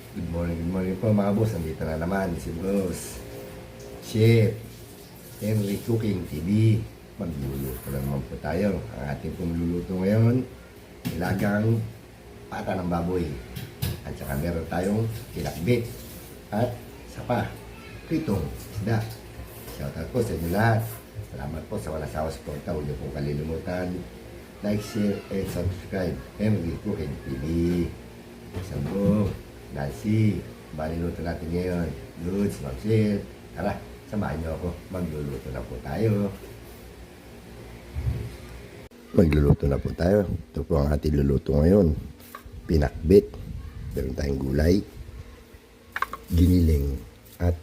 Good morning po mga boss. Nandito na naman si Boss Chef Henry Cooking TV. Magluluto na naman po tayo. Ang ating pong luluto ngayon, nilagang pata ng baboy. At saka meron tayong pinakbit. At sapa, pritong isda. Shoutout po sa inyo lahat. Salamat po sa walang sawa suporta. Huwag niyo pong kalilimutan. Like, share, and subscribe. Henry Cooking TV. Sambo, Nancy, maluluto natin ngayon. Goods, Maxil. Tara, samahan niyo ako. Magluluto na po tayo. Magluluto na po tayo. Ito po ang ating luluto ngayon. Pinakbit. Meron tayong gulay. Giniling. At,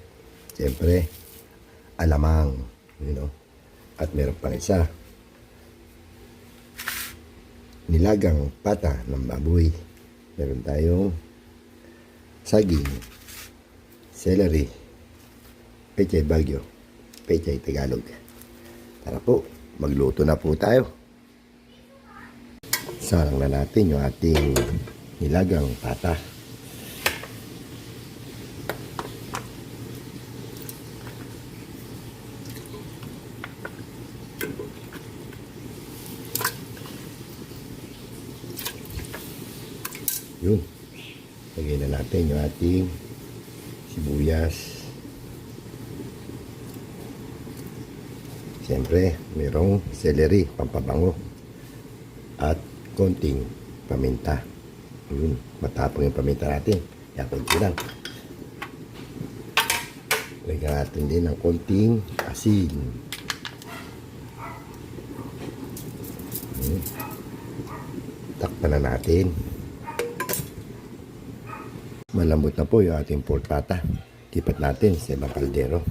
siyempre, alamang. At meron pang isa. Nilagang pata ng baboy. Meron tayong saging, celery, pechay Baguio, pechay Tagalog. Tara po, magluto na po tayo. Sarang na natin yung ating nilagang pata. Yun. Lagyan na natin yung ating sibuyas. Siyempre, mayroong celery, pampabango. At konting paminta. Yun. Matapang yung paminta natin. Kaya konti lang. Lagyan natin din ng konting asin. Yun. Takpan na natin. Malambot na po yung ating pork pata. Tipat natin sa ibang kaldero.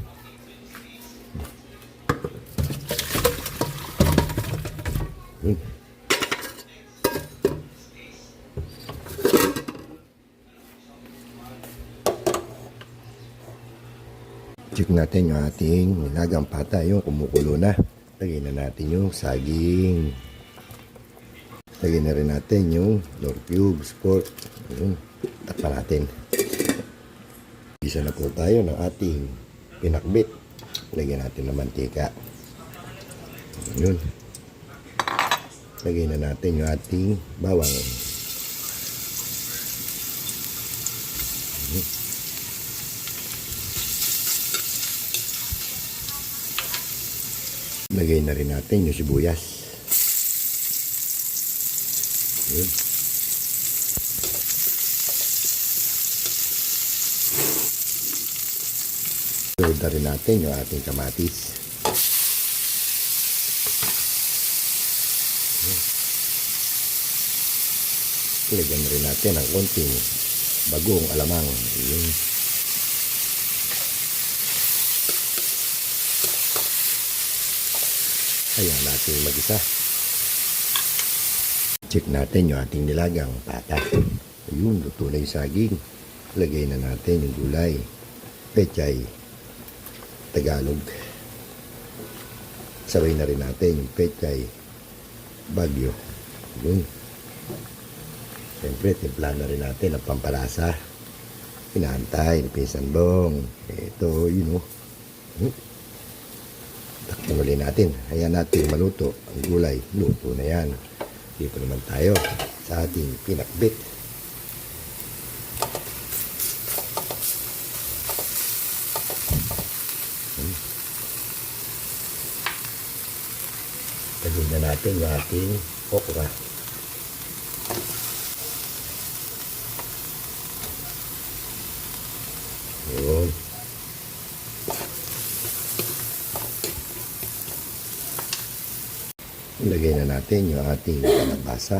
Check natin yung ating nilagang pata. Yung kumukulo na. Lagyan na natin yung saging. Lagyan na rin natin yung nor cubes, pork. Takpan natin. Isa na po tayo ng ating pinakbit. Lagyan natin ng mantika. Yun. Lagyan na natin yung ating bawang. Lagyan na rin natin yung sibuyas. Yun. Load na rin natin yung ating kamatis. Lagyan na rin natin ang konting bagong alamang. Yun. Ayan natin mag-isa. Check natin yung ating nilagang pata. Ayun, luto na yung saging. Lagay na natin yung gulay. Pechay Tagalog. Sabay na rin natin yung pechay Baguio. Yun. Siyempre, timpla na rin natin ang pampalasa. Pinahantay ni Pinsan Bong. Ito, yun o. Takpan ulit natin. Hayaan natin maluto. Ang gulay, luto na yan. Dito naman tayo sa ating pinakbit. Lagyan na natin yung ating okra. Yun. Ilagay na natin yung ating kalabasa.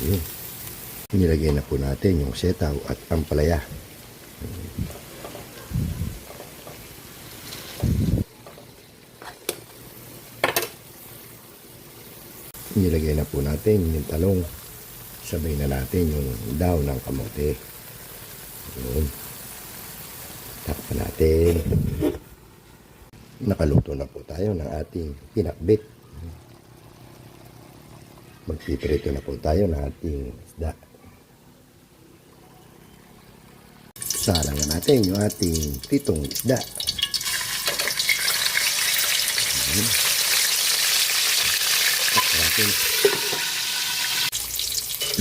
Yun. Nilagay na po natin yung setaw at ampalaya. Nilagay na po natin yung talong. Sabay na natin yung daw ng kamote. Yun. Takpan natin. Nakaluto na po tayo ng ating pinakbit. Magpiprito na po tayo ng ating isda. Salangan natin yung ating pritong isda.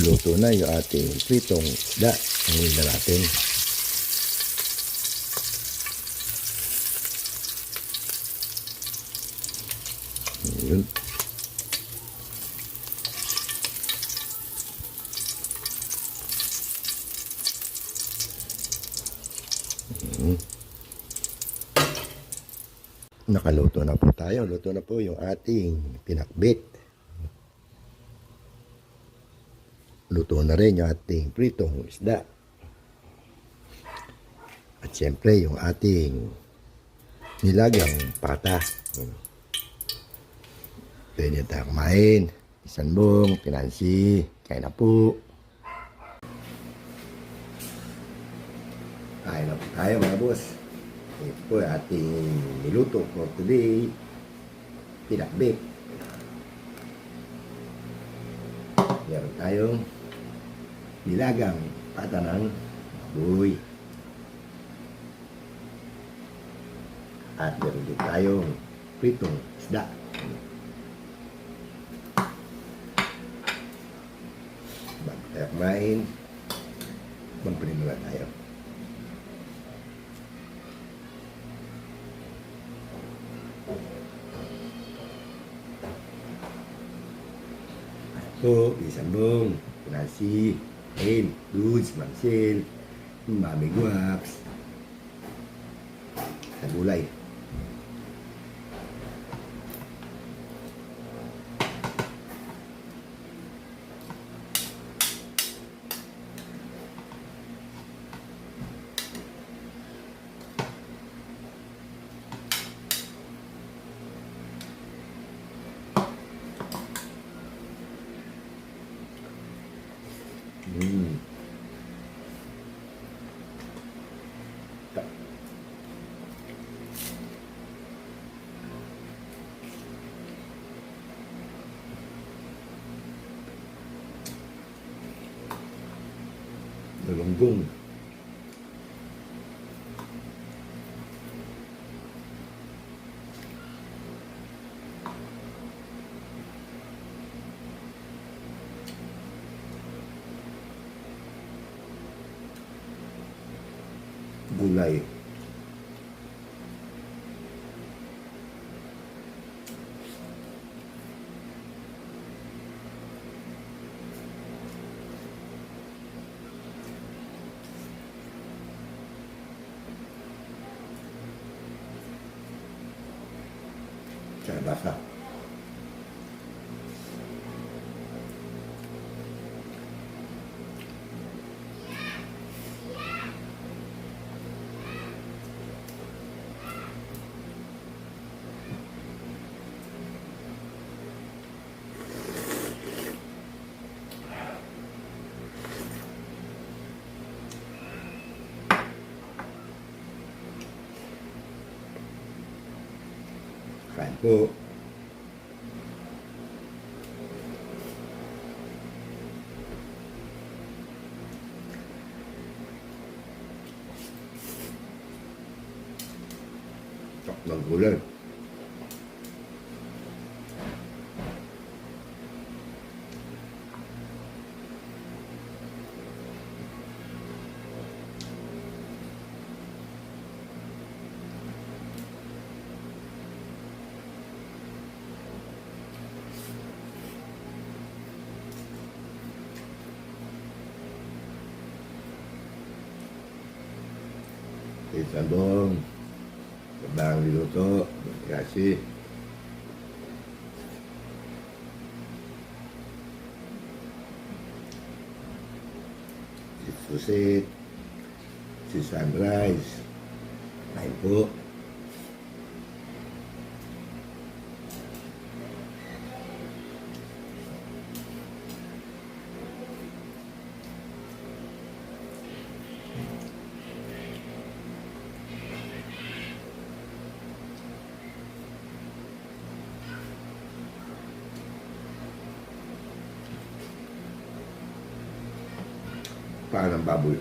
Luto na yung ating pritong isda. Ngayon na natin. Yun. Nakaluto na po tayo. Luto na po yung ating pinakbit. Luto na rin yung ating pritong isda. At siyempre yung ating nilagang pata. Pwede tayo kumain. Isanbong, Pinansi, kain na po. Kain na po tayo mga boss. Ito po yung ating niluto for today. Pinakbit. Meron tayong nilagang pata ng baboy. At meron din tayong pritong isda. Bago tayo kumain, magprino na tayo. Po, Isambong, Nasi, Ain, Dudes, Marcel, Mami Guaps, sa gulay. Galunggong. Gulay. Tsaka basa. Kain po. Chok ng gulay. Isambong. Babang niluto. Kasi si Susit, si Sunrise. Kain po. paa ng baboy.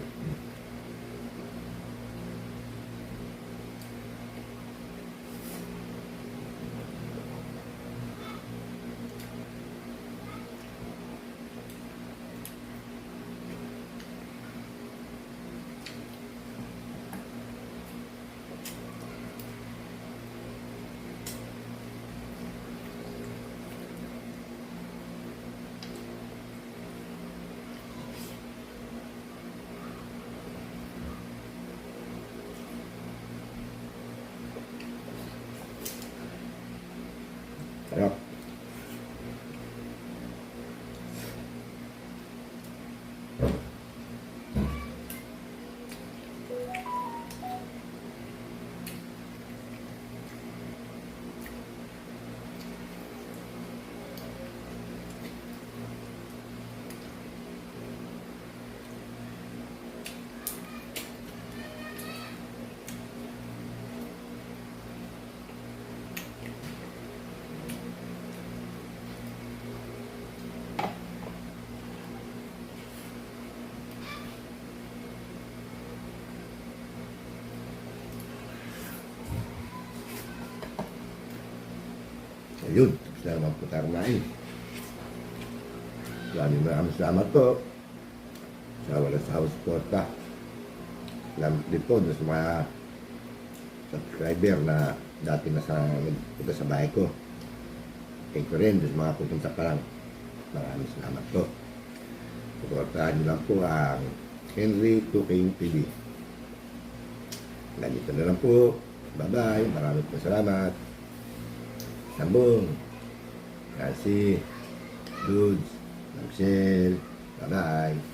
Sarap. Ayun, salamat po tayo kumain. Maraming salamat po sa walang sahod suporta. Salamat din po sa mga subscriber na dati nagpunta sa bahay ko. Thank you rin sa mga pupunta pa lang. Maraming salamat po. Suportahan niyo lang po ang Henry Cooking TV. Ganito na lang po. Bye-bye. Maraming po salamat. Sambung, kasih, dudes, Michelle, bye-bye.